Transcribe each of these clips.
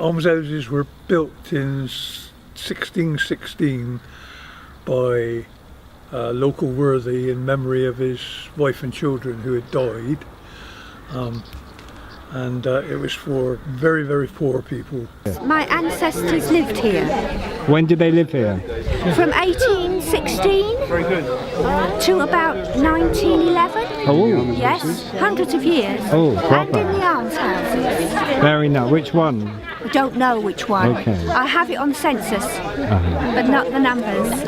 almshouses were built in 1616 by a local worthy in memory of his wife and children who had died. It was for very, very poor people. My ancestors lived here. When did they live here? From 1816 to about 1911. Oh, Yes, hundreds of years. Oh, proper. And in the almshouses. Very nice. Which one? I don't know which one. Okay. I have it on census, but not the numbers.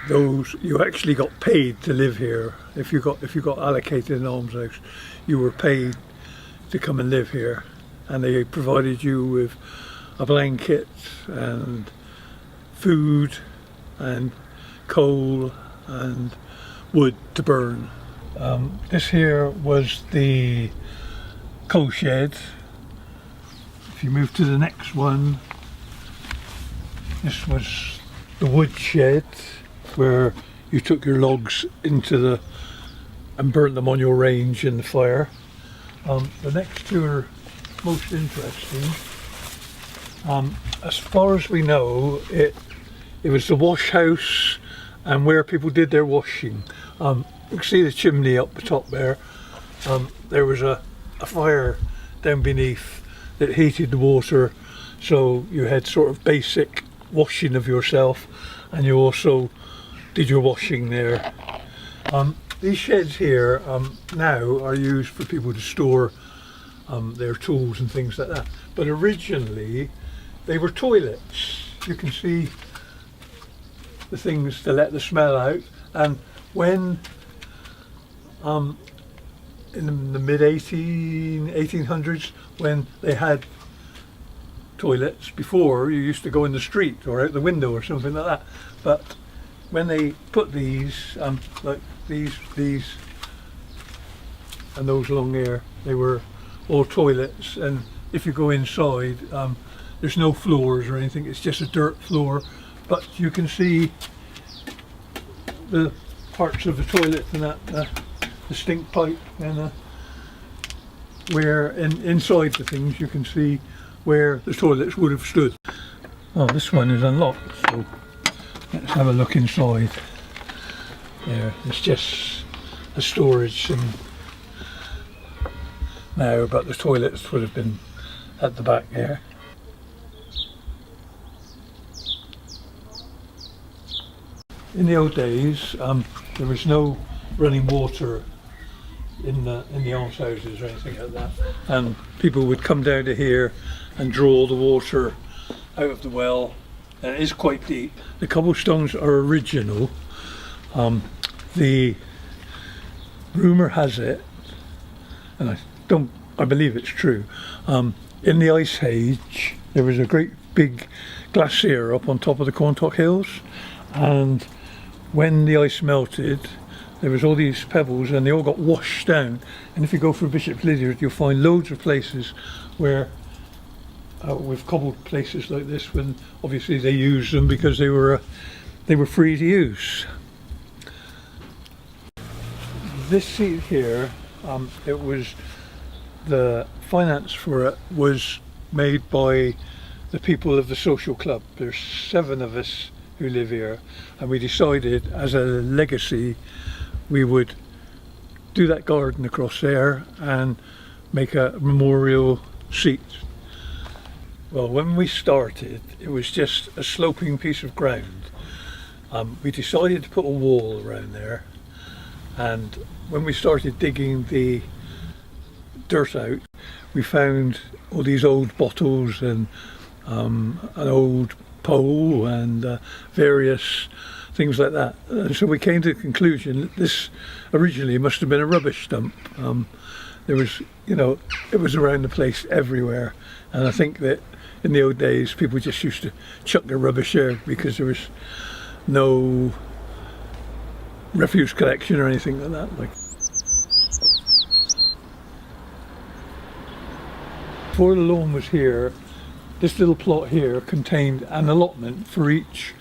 Those you actually got paid to live here. If you got allocated an almshouse, you were paid to come and live here, and they provided you with a blanket and food and coal and wood to burn. This here was the coal shed. If you move to the next one, this was the wood shed where you took your logs into and burnt them on your range in the fire. The next two are most interesting. As far as we know, it was the wash house and where people did their washing. You can see the chimney up the top there. There was a fire down beneath that heated the water, so you had sort of basic washing of yourself, and you also did your washing there. These sheds here now are used for people to store their tools and things like that, but originally they were toilets. You can see the things to let the smell out, and when in the mid 1800s, when they had toilets, before you used to go in the street or out the window or something like that, but when they put these like these and those along there, they were all toilets, and if you go inside, there's no floors or anything, it's just a dirt floor, but you can see the parts of the toilet and that, the stink pipe, and where inside the things you can see where the toilets would have stood. Oh, this one is unlocked, so let's have a look inside. There, it's just a storage thing now, but the toilets would have been at the back there. In the old days, there was no running water in the almshouses or anything like that, and people would come down to here and draw the water out of the well, and it is quite deep. The cobblestones are original. The rumour has it, and I believe it's true, in the Ice Age there was a great big glacier up on top of the Quantock Hills, and when the ice melted there was all these pebbles and they all got washed down, and if you go through Bishop's Lydeard you'll find loads of places where with cobbled places like this, when obviously they used them because they were free to use. This seat here, it was, the finance for it was made by the people of the social club. There's 7 of us who live here, and we decided as a legacy we would do that garden across there and make a memorial seat. Well, when we started it was just a sloping piece of ground. We decided to put a wall around there, and when we started digging the dirt out we found all these old bottles and an old pole and various things like that, and so we came to the conclusion that this originally must have been a rubbish dump. There was, it was around the place everywhere, and I think that in the old days people just used to chuck their rubbish there because there was no refuse collection or anything like that. Before the lawn was here, this little plot here contained an allotment for each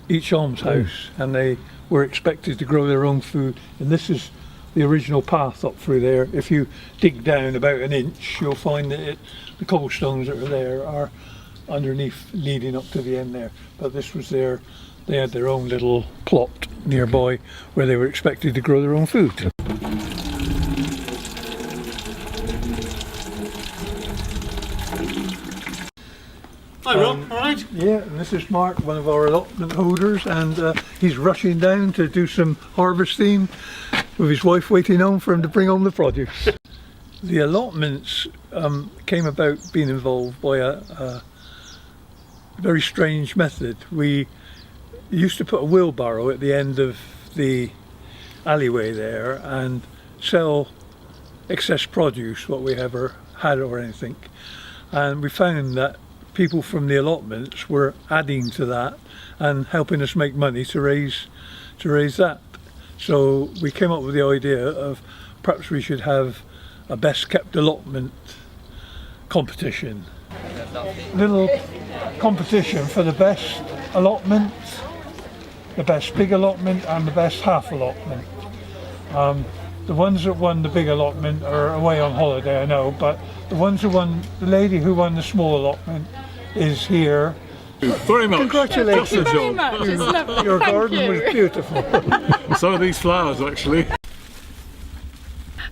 almshouse, and they were expected to grow their own food, and this is the original path up through there. If you dig down about an inch, you'll find that the cobblestones that are there are underneath, leading up to the end there. But this was their, they had their own little plot nearby where they were expected to grow their own food. Hi Rob, alright? Yeah, and this is Mark, one of our allotment holders, and he's rushing down to do some harvesting with his wife waiting on for him to bring home the produce. The allotments came about being involved by a very strange method. We used to put a wheelbarrow at the end of the alleyway there and sell excess produce, what we ever had or anything, and we found that people from the allotments were adding to that and helping us make money to raise that. So we came up with the idea of perhaps we should have a best kept allotment competition. Little competition for the best allotment, the best big allotment and the best half allotment. The ones that won the big allotment are away on holiday, I know, but the ones who won, the lady who won the small allotment is here. Very much. Congratulations. Just a Very job. much. It's lovely. Your Thank garden you. was beautiful. So are these flowers actually.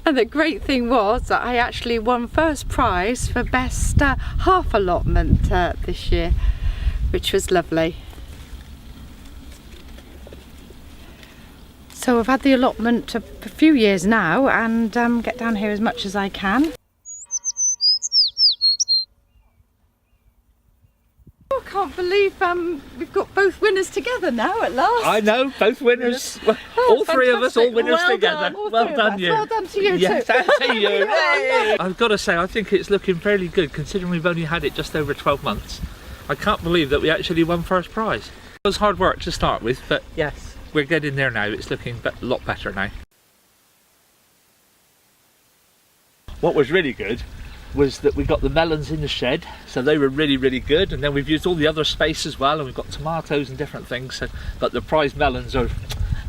And the great thing was that I actually won first prize for best half allotment this year, which was lovely. So I've had the allotment a few years now and get down here as much as I can. I can't believe we've got both winners together now at last. I know, both winners. Well, all three of us, all fantastic. winners Well together. done, all Well three of done, us. you. Well done to you Yes, too. to you. Hey. I've got to say, I think it's looking fairly good considering we've only had it just over 12 months. I can't believe that we actually won first prize. It was hard work to start with, but yes, we're getting there now. It's looking a lot better now. What was really good was that we got the melons in the shed, so they were really good, and then we've used all the other space as well, and we've got tomatoes and different things, so, but the prize melons are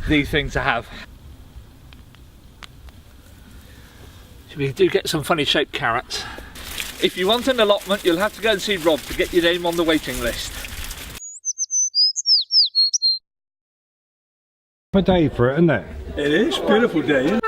the thing to have. We do get some funny shaped carrots. If you want an allotment, you'll have to go and see Rob to get your name on the waiting list. A day for it, isn't it? It is a beautiful day, isn't it?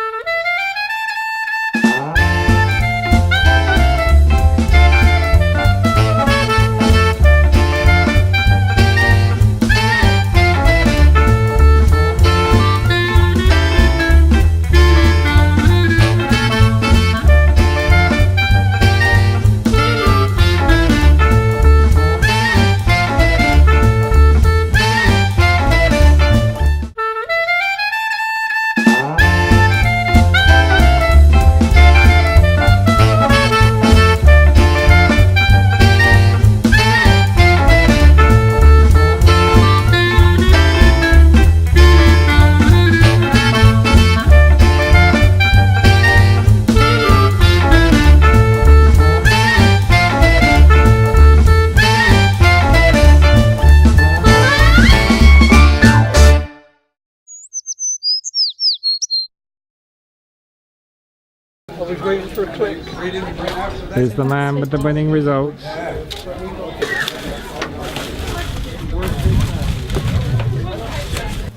I was waiting for a click. Here's the man with the winning results.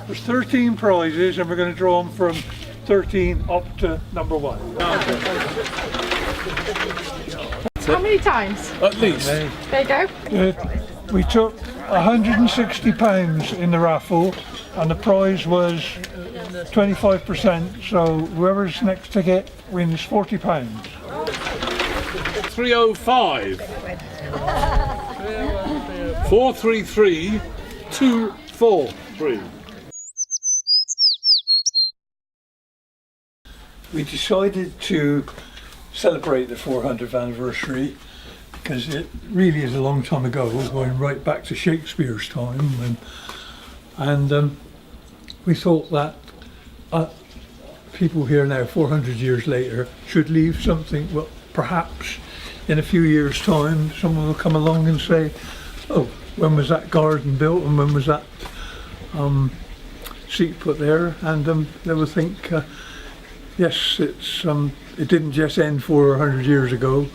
There's 13 prizes and we're going to draw them from 13 up to number 1. How many times? At least. There you go. We took £160 in the raffle and the prize was 25%, so whoever's next ticket wins £40. 305. 433 243. We decided to celebrate the 400th anniversary because it really is a long time ago, going right back to Shakespeare's time, and we thought that people here now 400 years later should leave something. Well, perhaps in a few years time someone will come along and say, oh, when was that garden built and when was that seat put there, and they will think Yes, it didn't just end 400 years ago.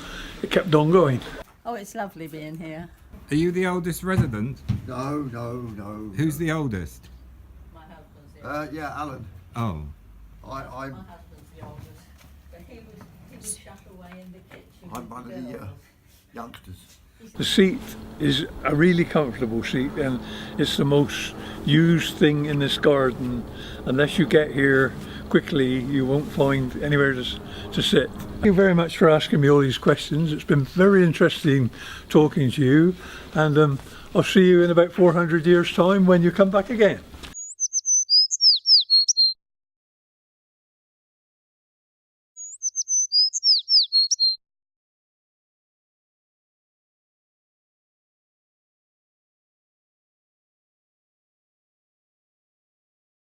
It kept on going. Oh, it's lovely being here. Are you the oldest resident? No, no, no. Who's the oldest? My husband's the Yeah, Alan. Oh. I'm My husband's the oldest. But he was shut away in the kitchen. I'm one of the youngsters. The seat is a really comfortable seat, and it's the most used thing in this garden. Unless you get here quickly, you won't find anywhere to sit. Thank you very much for asking me all these questions. It's been very interesting talking to you, and I'll see you in about 400 years' time when you come back again.